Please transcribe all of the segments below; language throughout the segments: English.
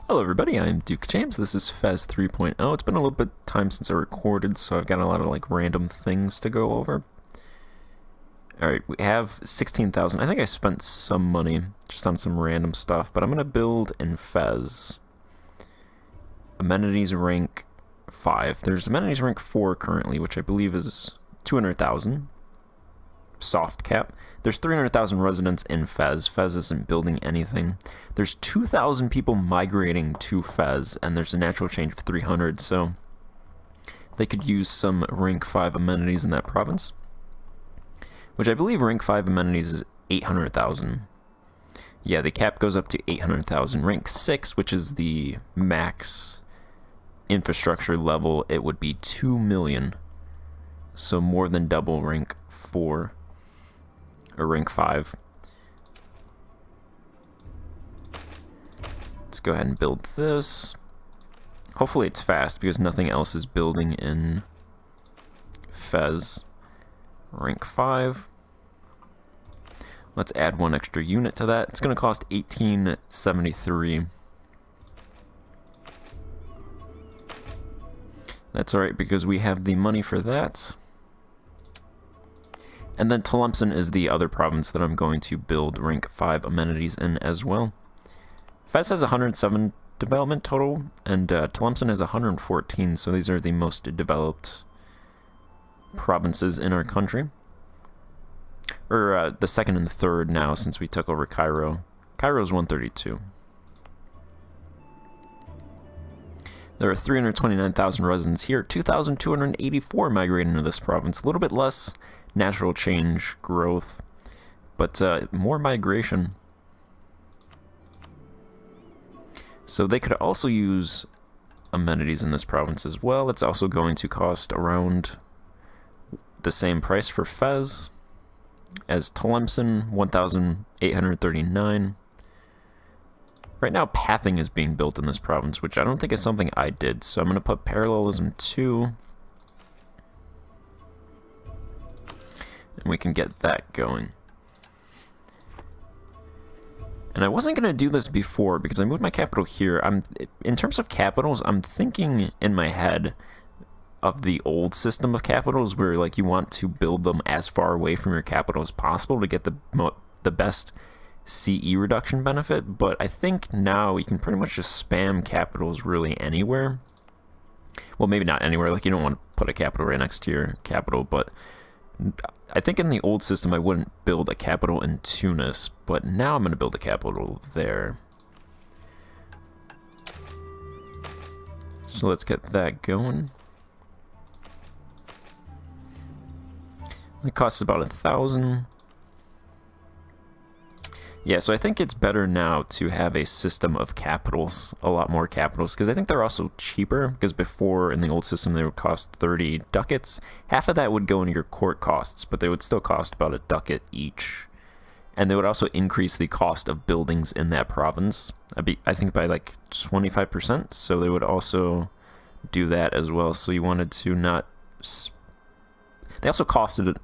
Hello everybody, I'm Duke James. This is Fez 3.0. It's been a little bit time since I recorded, so I've got a lot of random things to go over. Alright, we have 16,000. I think I spent some money just on some random stuff, but I'm going to build in Fez. Amenities rank 5. There's amenities rank 4 currently, which I believe is 200,000. Soft cap. There's 300,000 residents in Fez. Fez isn't building anything. There's 2,000 people migrating to Fez, and there's a natural change of 300, so they could use some rank 5 amenities in that province. Which I believe rank 5 amenities is 800,000. Yeah, the cap goes up to 800,000. Rank 6, which is the max infrastructure level, it would be 2 million. So more than double rank 4. Or rank 5. Let's go ahead and build this. Hopefully it's fast because nothing else is building in Fez. Rank 5. Let's add one extra unit to that. It's going to cost 1873. That's alright because we have the money for that. And then Tlemcen is the other province that I'm going to build rank 5 amenities in as well. Fez has 107 development total, and Tlemcen has 114, so these are the most developed provinces in our country. Or the second and third now since we took over Cairo. Cairo's 132. There are 329,000 residents here, 2,284 migrating into this province. A little bit less natural change growth, but more migration. So they could also use amenities in this province as well. It's also going to cost around the same price for Fez as Tlemcen, 1,839. Right now, pathing is being built in this province, which I don't think is something I did, so I'm going to put parallelism 2. And we can get that going. And I wasn't going to do this before because I moved my capital here. In terms of capitals, I'm thinking in my head of the old system of capitals where you want to build them as far away from your capital as possible to get the best CE reduction benefit, but I think now you can pretty much just spam capitals really anywhere. Well, maybe not anywhere, you don't want to put a capital right next to your capital, but I think in the old system I wouldn't build a capital in Tunis, but now I'm going to build a capital there. So let's get that going. It costs about 1,000. Yeah, so I think it's better now to have a system of capitals, a lot more capitals, because I think they're also cheaper, because before in the old system they would cost 30 ducats. Half of that would go into your court costs, but they would still cost about a ducat each. And they would also increase the cost of buildings in that province, I think by 25%, so they would also do that as well. So you wanted to not... They also cost a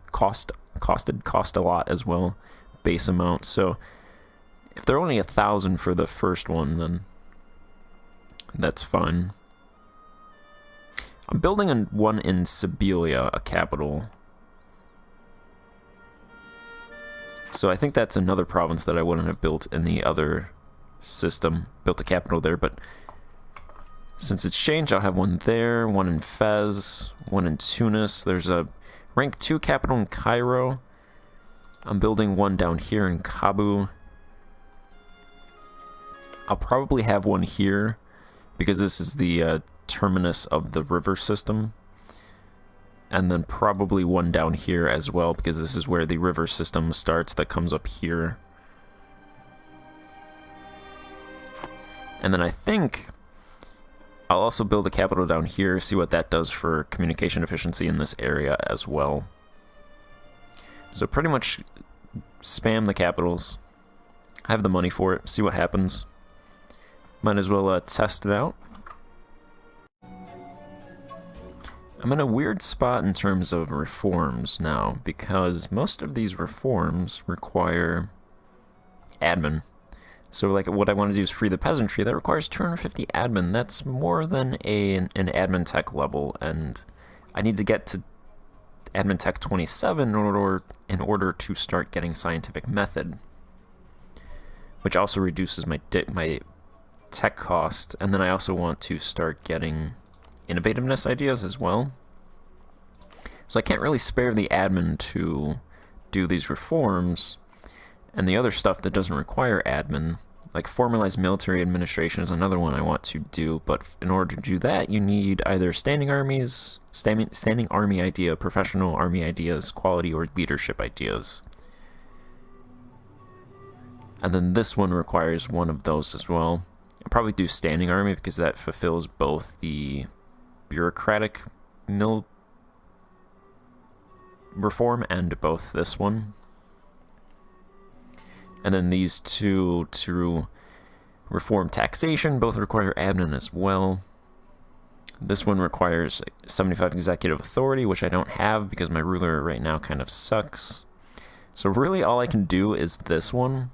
lot as well, base amount, so... If they're only 1,000 for the first one, then that's fine. I'm building one in Sibelia, a capital. So I think that's another province that I wouldn't have built in the other system. Built a capital there, but since it's changed, I'll have one there, one in Fez, one in Tunis. There's a rank 2 capital in Cairo. I'm building one down here in Kabu. I'll probably have one here because this is the terminus of the river system. And then probably one down here as well because this is where the river system starts that comes up here. And then I think I'll also build a capital down here, see what that does for communication efficiency in this area as well. So pretty much spam the capitals. I have the money for it, see what happens. Might as well test it out. I'm in a weird spot in terms of reforms now, because most of these reforms require admin. So like what I want to do is free the peasantry. That requires 250 admin. That's more than an admin tech level, and I need to get to admin tech 27 in order to start getting scientific method, which also reduces my tech cost. And then I also want to start getting innovativeness ideas as well. So I can't really spare the admin to do these reforms. And the other stuff that doesn't require admin, like formalized military administration is another one I want to do, but in order to do that, you need either standing army idea, professional army ideas, quality or leadership ideas. And then this one requires one of those as well. I'll probably do standing army because that fulfills both the bureaucratic mill reform and both this one. And then these two to reform taxation both require admin as well. This one requires 75 executive authority, which I don't have because my ruler right now kind of sucks. So really all I can do is this one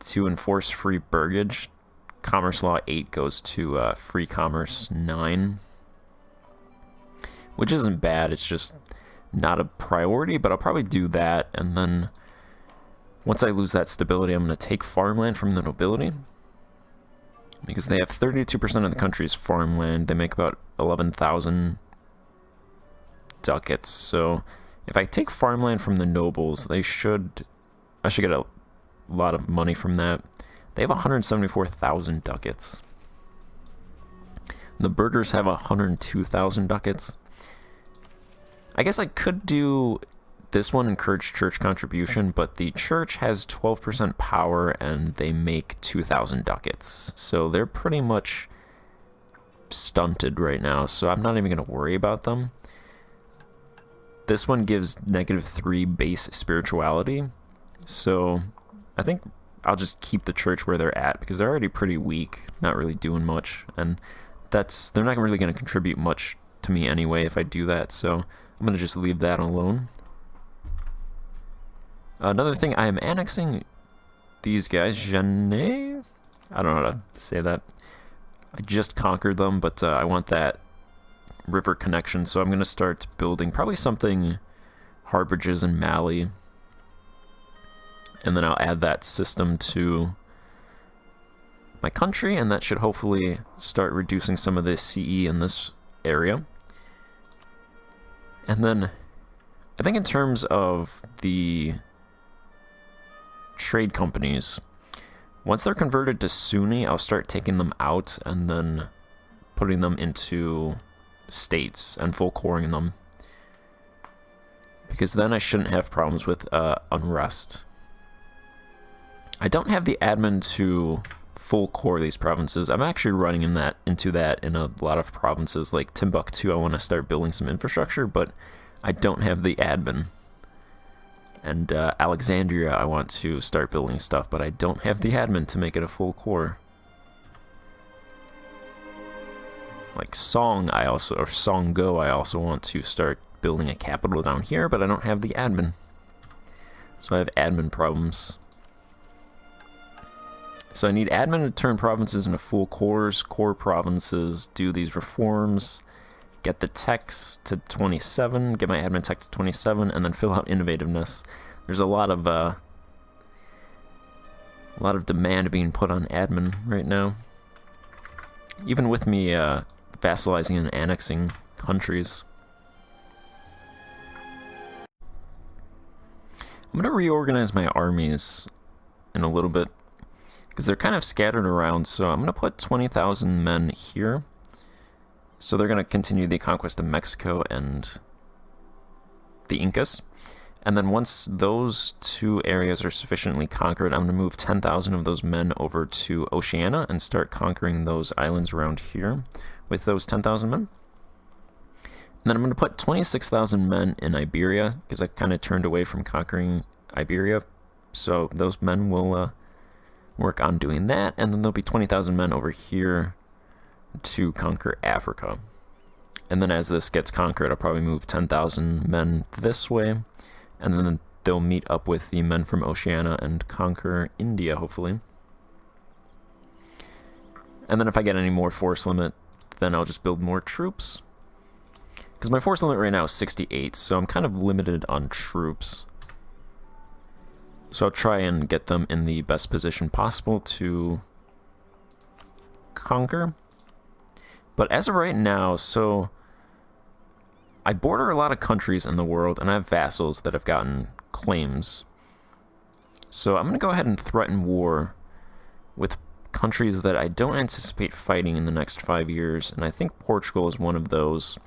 to enforce free burgage. Commerce Law 8 goes to Free Commerce 9, which isn't bad. It's just not a priority, but I'll probably do that. And then once I lose that stability, I'm going to take farmland from the nobility, because they have 32% of the country's farmland. They make about 11,000 ducats. So if I take farmland from the nobles, I should get a lot of money from that. They have 174,000 ducats. The burghers have 102,000 ducats. I guess I could do this one, encourage church contribution, but the church has 12% power and they make 2,000 ducats. So they're pretty much stunted right now, so I'm not even going to worry about them. This one gives -3 base spirituality, so I think I'll just keep the church where they're at because they're already pretty weak, not really doing much, and they're not really going to contribute much to me anyway if I do that, so I'm going to just leave that alone. Another thing, I am annexing these guys, Genet? I don't know how to say that. I just conquered them, but I want that river connection, so I'm going to start building probably something harborages in Mali. And then I'll add that system to my country, and that should hopefully start reducing some of this CE in this area. And then I think in terms of the trade companies, once they're converted to Sunni, I'll start taking them out and then putting them into states and full coring them, because then I shouldn't have problems with unrest. I don't have the admin to full core these provinces. I'm actually running into that in a lot of provinces, like Timbuktu. I want to start building some infrastructure, but I don't have the admin. And Alexandria, I want to start building stuff, but I don't have the admin to make it a full core. Like Songo, I also want to start building a capital down here, but I don't have the admin. So I have admin problems. So I need admin to turn provinces into full cores, core provinces, do these reforms, get the techs to 27, get my admin tech to 27, and then fill out innovativeness. There's a lot of demand being put on admin right now. Even with me vassalizing and annexing countries. I'm going to reorganize my armies in a little bit, because they're kind of scattered around, so I'm going to put 20,000 men here. So they're going to continue the conquest of Mexico and the Incas. And then once those two areas are sufficiently conquered, I'm going to move 10,000 of those men over to Oceania and start conquering those islands around here with those 10,000 men. And then I'm going to put 26,000 men in Iberia, because I've kind of turned away from conquering Iberia. So those men will work on doing that, and then there'll be 20,000 men over here to conquer Africa. And then as this gets conquered, I'll probably move 10,000 men this way, and then they'll meet up with the men from Oceania and conquer India, hopefully. And then if I get any more force limit, then I'll just build more troops. Because my force limit right now is 68, so I'm kind of limited on troops. So I'll try and get them in the best position possible to conquer. But as of right now, so I border a lot of countries in the world, and I have vassals that have gotten claims. So I'm going to go ahead and threaten war with countries that I don't anticipate fighting in the next 5 years, and I think Portugal is one of those.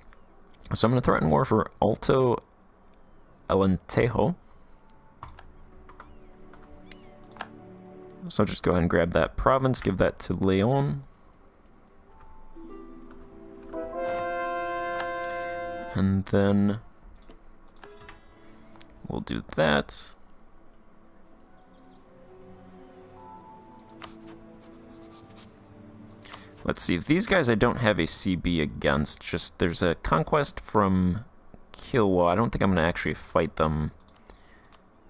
So I'm going to threaten war for Alto Alentejo. So I'll just go ahead and grab that province, give that to Leon. And then we'll do that. Let's see, these guys I don't have a CB against, just there's a conquest from Kilwa. I don't think I'm going to actually fight them,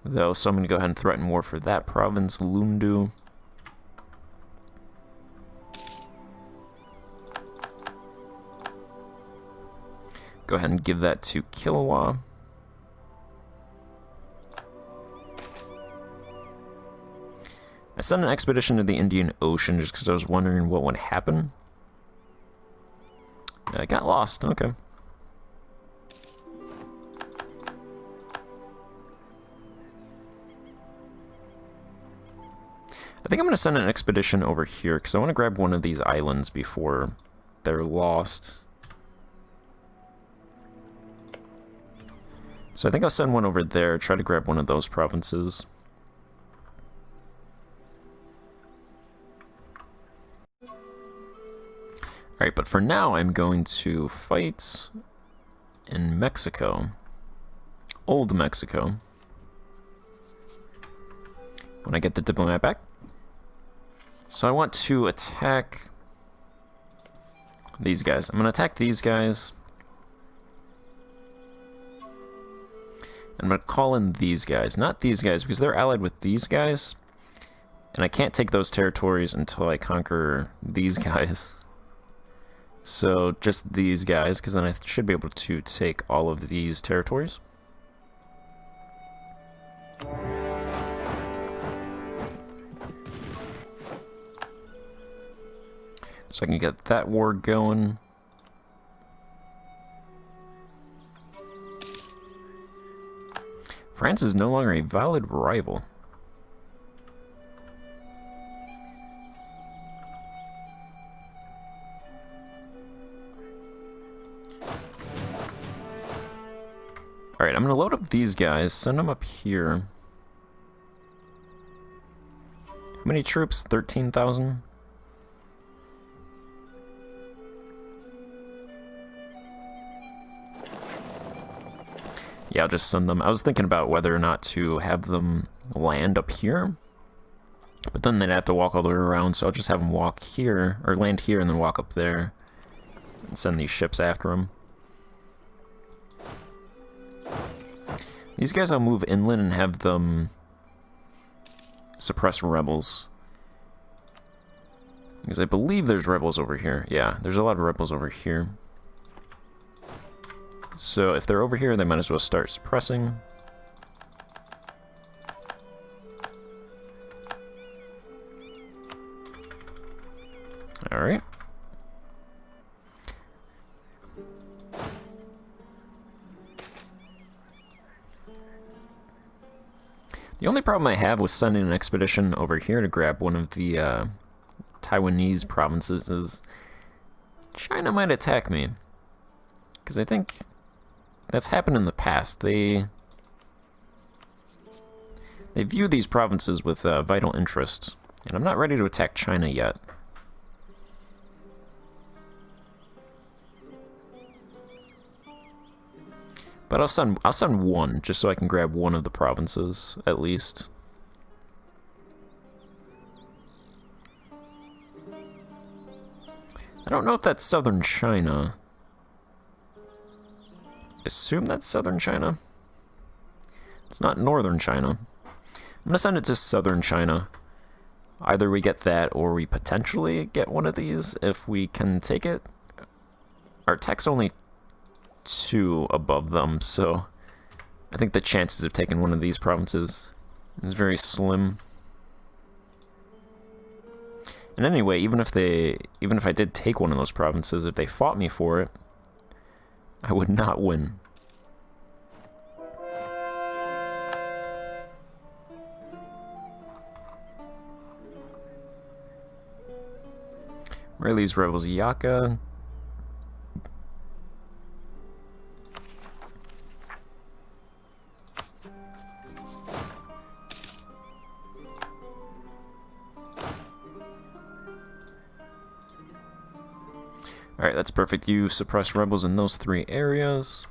though, so I'm going to go ahead and threaten war for that province, Lundu. Go ahead and give that to Kilwa. I sent an expedition to the Indian Ocean just because I was wondering what would happen. I got lost, okay. I think I'm going to send an expedition over here because I want to grab one of these islands before they're lost. So I think I'll send one over there, try to grab one of those provinces. Alright, but for now I'm going to fight in Mexico. Old Mexico. When I get the diplomat back. So I want to attack these guys. I'm going to attack these guys. I'm going to call in these guys. Not these guys, because they're allied with these guys. And I can't take those territories until I conquer these guys. So just these guys, because then I should be able to take all of these territories. So I can get that war going. France is no longer a valid rival. Alright, I'm going to load up these guys, send them up here. How many troops? 13,000? Yeah, I'll just send them. I was thinking about whether or not to have them land up here. But then they'd have to walk all the way around, so I'll just have them walk here, or land here and then walk up there. And send these ships after them. These guys I'll move inland and have them suppress rebels. Because I believe there's rebels over here. Yeah, there's a lot of rebels over here. So if they're over here, they might as well start suppressing. Alright. The only problem I have with sending an expedition over here to grab one of the Taiwanese provinces is China might attack me. Because I think that's happened in the past. They view these provinces with vital interest, and I'm not ready to attack China yet. But I'll send one, just so I can grab one of the provinces, at least. I don't know if that's southern China. Assume that's southern China. It's not northern China. I'm gonna send it to southern China. Either we get that or we potentially get one of these if we can take it. Our tech's only 2 above them, so I think the chances of taking one of these provinces is very slim. And anyway, even if I did take one of those provinces, if they fought me for it, I would not win. Where are these rebels? Yaka. Alright, that's perfect. You suppress rebels in those 3 areas.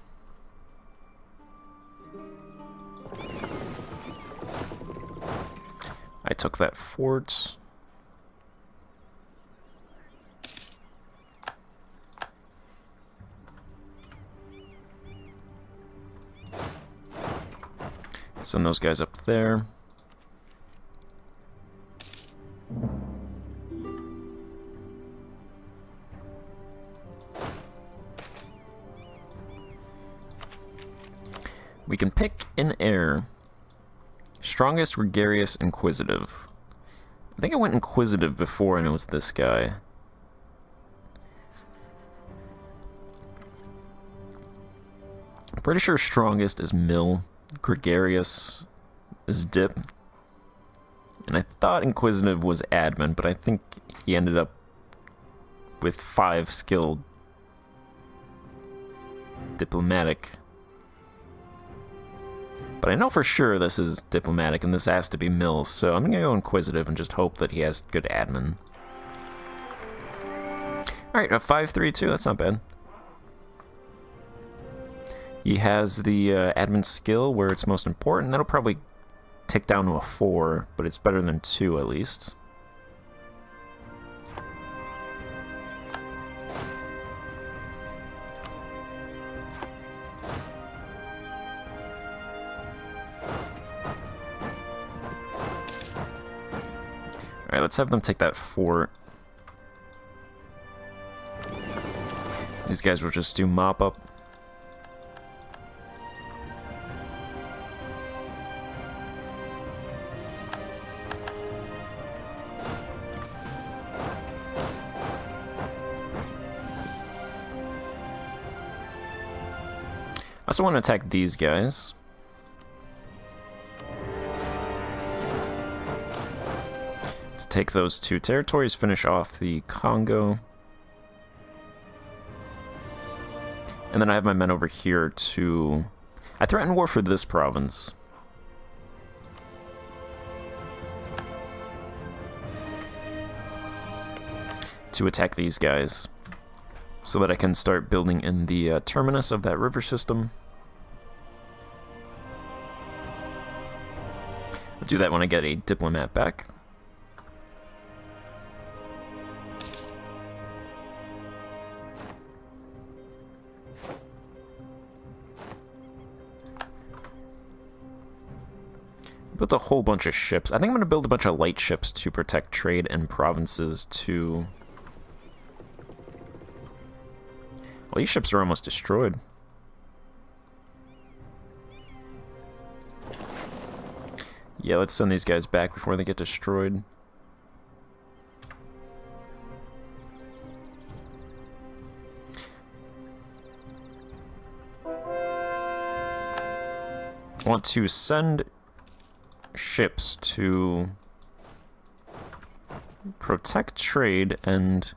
I took that fort. Send those guys up there. We can pick an heir. Strongest, gregarious, inquisitive. I think I went inquisitive before and it was this guy. I'm pretty sure strongest is mill, gregarious is dip. And I thought inquisitive was admin, but I think he ended up with 5 skilled diplomatic. But I know for sure this is diplomatic and this has to be mill, so I'm gonna go inquisitive and just hope that he has good admin. Alright, a 5-3-2, that's not bad. He has the admin skill where it's most important. That'll probably tick down to a 4, but it's better than 2 at least. Alright, let's have them take that fort. These guys will just do mop up. I also want to attack these guys. To take those 2 territories, finish off the Congo. And then I have my men over here to... I threaten war for this province. To attack these guys. So that I can start building in the terminus of that river system. I'll do that when I get a diplomat back. Built a whole bunch of ships. I think I'm going to build a bunch of light ships to protect trade and provinces to... Well, these ships are almost destroyed. Yeah, let's send these guys back before they get destroyed. I want to send ships to protect trade and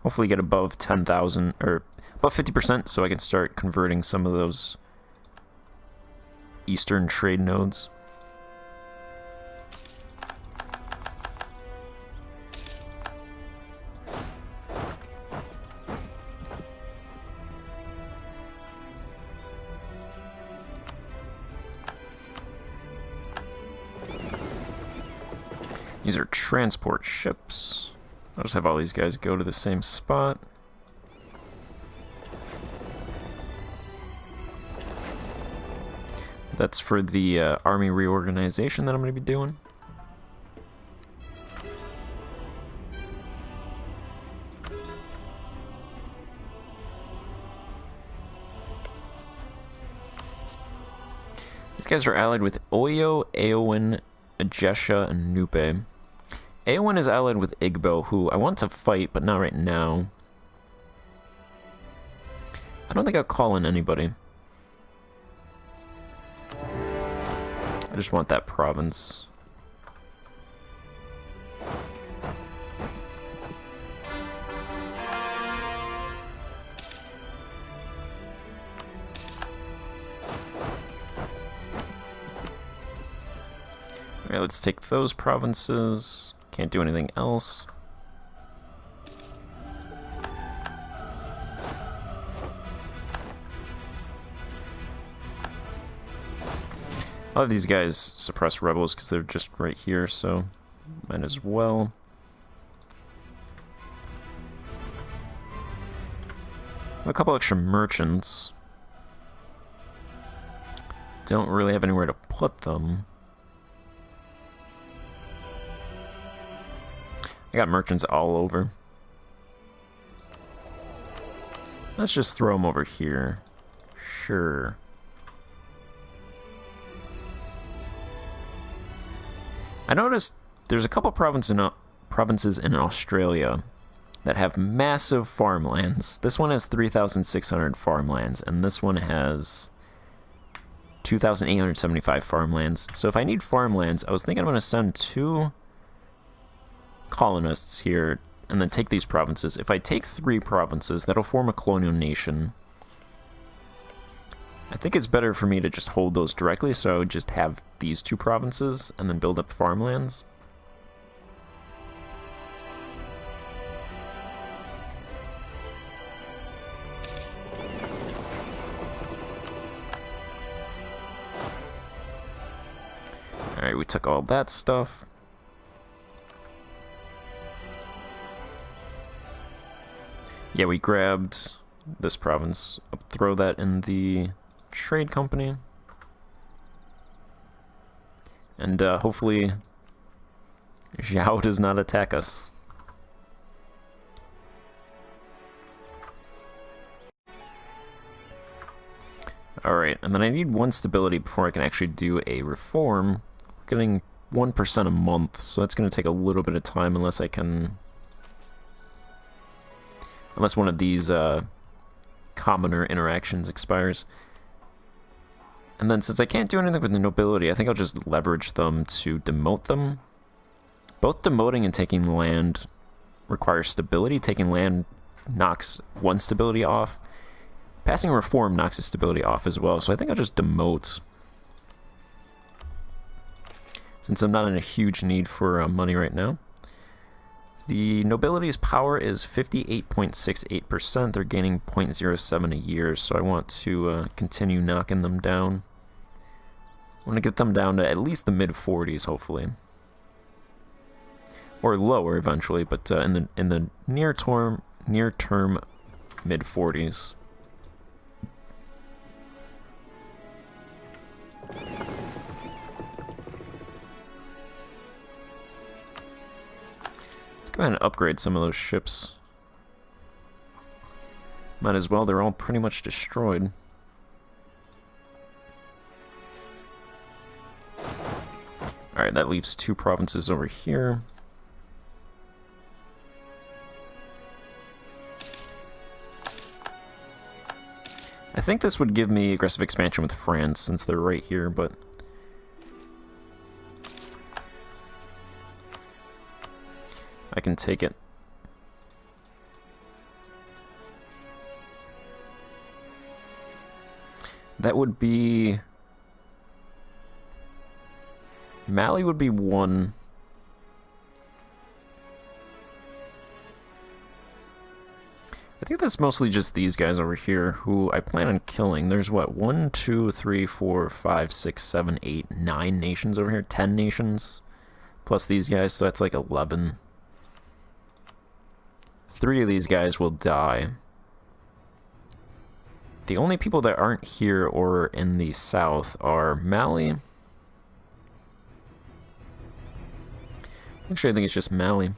hopefully get above 10,000 or above 50% so I can start converting some of those eastern trade nodes. These are transport ships. I'll just have all these guys go to the same spot. That's for the army reorganization that I'm going to be doing. These guys are allied with Oyo, Aowen, Ajesha, and Nupe. Aowen is allied with Igbo, who I want to fight, but not right now. I don't think I'll call in anybody. I just want that province. Alright, let's take those provinces. Can't do anything else. A lot of these guys suppress rebels because they're just right here, so might as well. A couple extra merchants. Don't really have anywhere to put them. I got merchants all over. Let's just throw them over here. Sure. I noticed there's a couple provinces in Australia that have massive farmlands. This one has 3,600 farmlands, and this one has 2,875 farmlands. So if I need farmlands, I was thinking I'm going to send 2 colonists here and then take these provinces. If I take 3 provinces, that'll form a colonial nation. I think it's better for me to just hold those directly, so I would just have these 2 provinces and then build up farmlands. Alright, we took all that stuff. Yeah, we grabbed this province. I'll throw that in the trade company. And hopefully Zhao does not attack us. Alright, and then I need 1 stability before I can actually do a reform. We're getting 1% a month, so that's going to take a little bit of time unless I can... Unless one of these commoner interactions expires. And then since I can't do anything with the nobility, I think I'll just leverage them to demote them. Both demoting and taking land requires stability. Taking land knocks 1 stability off. Passing a reform knocks a stability off as well, so I think I'll just demote. Since I'm not in a huge need for money right now. The nobility's power is 58.68%. They're gaining 0.07 a year, so I want to continue knocking them down. I want to get them down to at least the mid-40s, hopefully. Or lower eventually, but in the near term mid-40s. Go ahead and upgrade some of those ships. Might as well, they're all pretty much destroyed. Alright, that leaves 2 provinces over here. I think this would give me aggressive expansion with France since they're right here, but... I can take it. That would be... Mali would be 1. I think that's mostly just these guys over here who I plan on killing. There's what, 1, 2, 3, 4, 5, 6, 7, 8, 9 nations over here. 10 nations plus these guys, so that's like 11. 3 of these guys will die. The only people that aren't here or in the south are Mali. Actually, I think it's just Mali.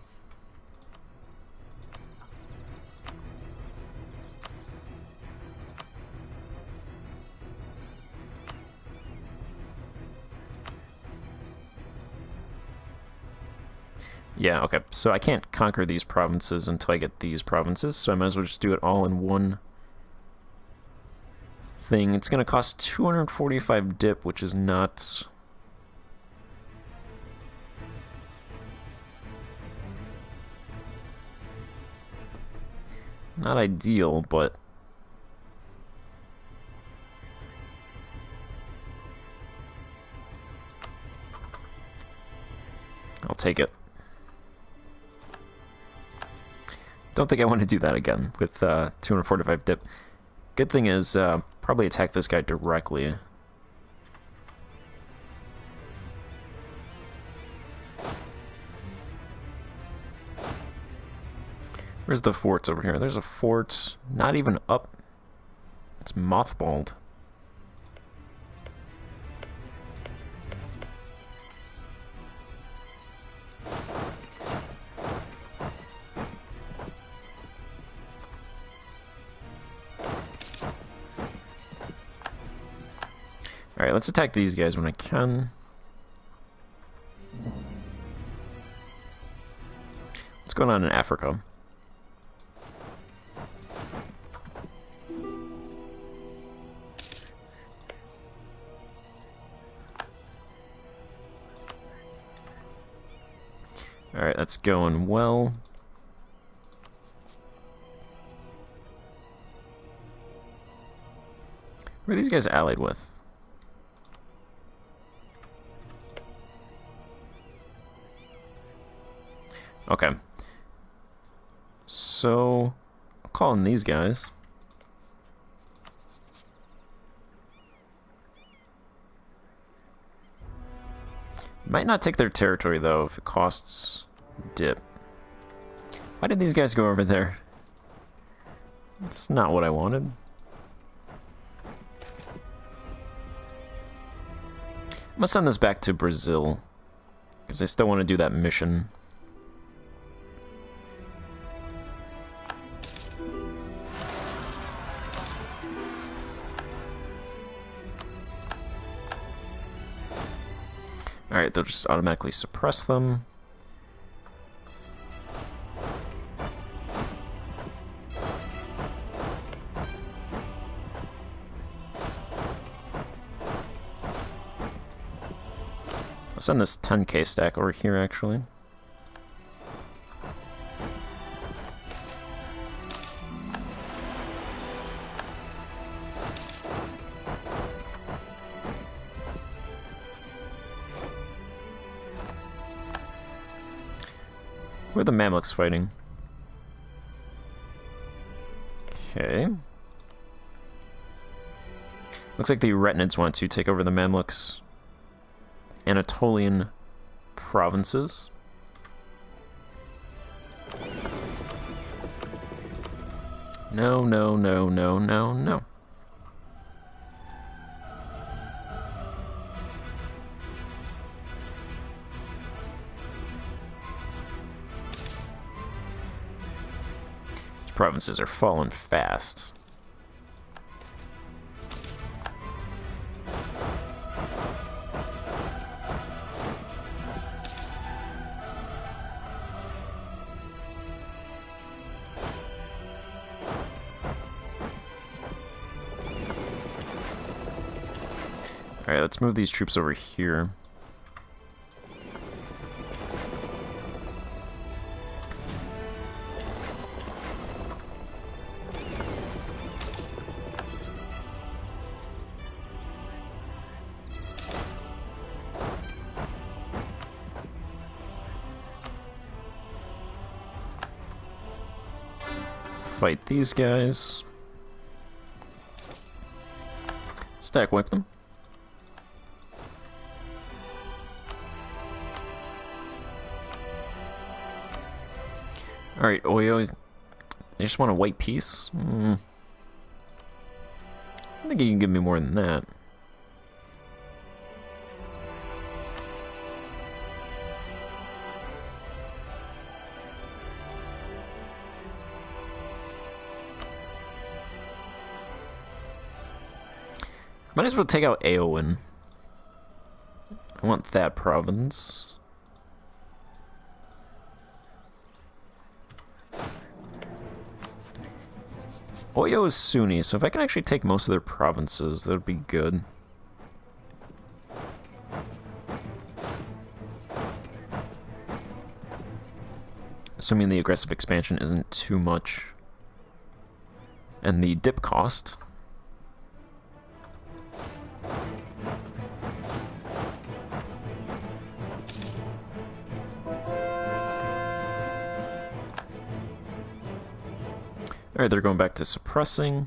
Yeah, okay. So I can't conquer these provinces until I get these provinces, so I might as well just do it all in one thing. It's going to cost 245 dip, which is not... not ideal, but... I'll take it. Don't think I want to do that again with 245 dip. Good thing is, probably attack this guy directly. Where's the forts over here? There's a fort, not even up. It's mothballed. Alright, let's attack these guys when I can. What's going on in Africa? Alright, that's going well. Who are these guys allied with? Okay. So, I'll call in these guys. Might not take their territory, though, if it costs dip. Why did these guys go over there? It's not what I wanted. I'm gonna send this back to Brazil, because I still want to do that mission. Alright, they'll just automatically suppress them. I'll send this 10k stack over here, actually. Where are the Mamluks fighting? Okay. Looks like the Retinids want to take over the Mamluks' Anatolian provinces. No, no, no, no, no, no. Provinces are falling fast. Alright, let's move these troops over here. Fight these guys. Stack wipe them. Alright, Oyo. They just want a white piece? I think you can give me more than that. Might as well take out Aowen. I want that province. Oyo is Sunni, so if I can actually take most of their provinces, that would be good. Assuming the aggressive expansion isn't too much. And the dip cost. Alright, they're going back to suppressing.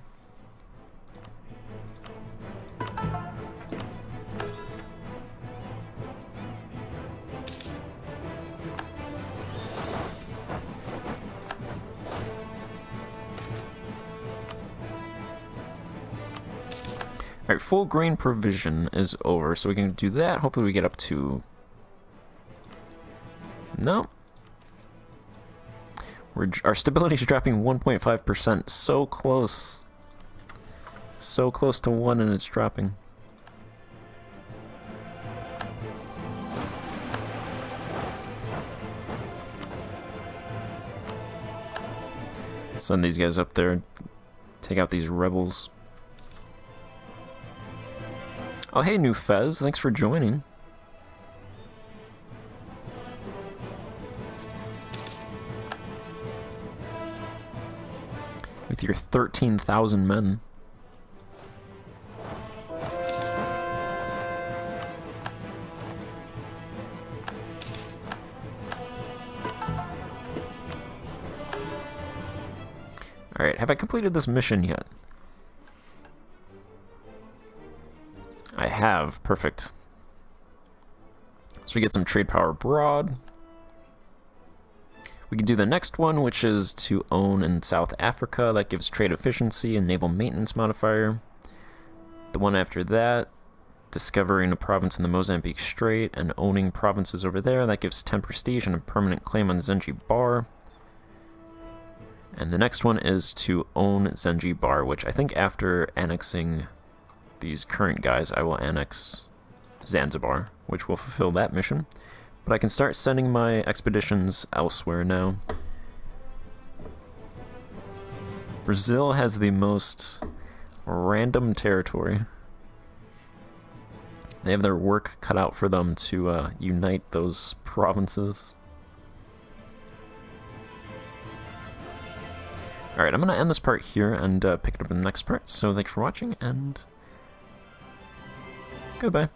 Alright, full grain provision is over, so we can do that. Hopefully we get up to... No. Our stability is dropping 1.5%. So close. So close to 1 and it's dropping. Send these guys up there. Take out these rebels. Oh, hey, new Fez. Thanks for joining. With your 13,000 men. Alright, have I completed this mission yet? I have. Perfect. So we get some trade power abroad. We can do the next one, which is to own in South Africa. That gives trade efficiency and naval maintenance modifier. The one after that, discovering a province in the Mozambique Strait and owning provinces over there. That gives 10 prestige and a permanent claim on Zanzibar. And the next one is to own Zanzibar, which I think after annexing these current guys, I will annex Zanzibar, which will fulfill that mission. But I can start sending my expeditions elsewhere now. Brazil has the most random territory. They have their work cut out for them to unite those provinces. Alright, I'm going to end this part here and pick it up in the next part. So thanks for watching, and goodbye.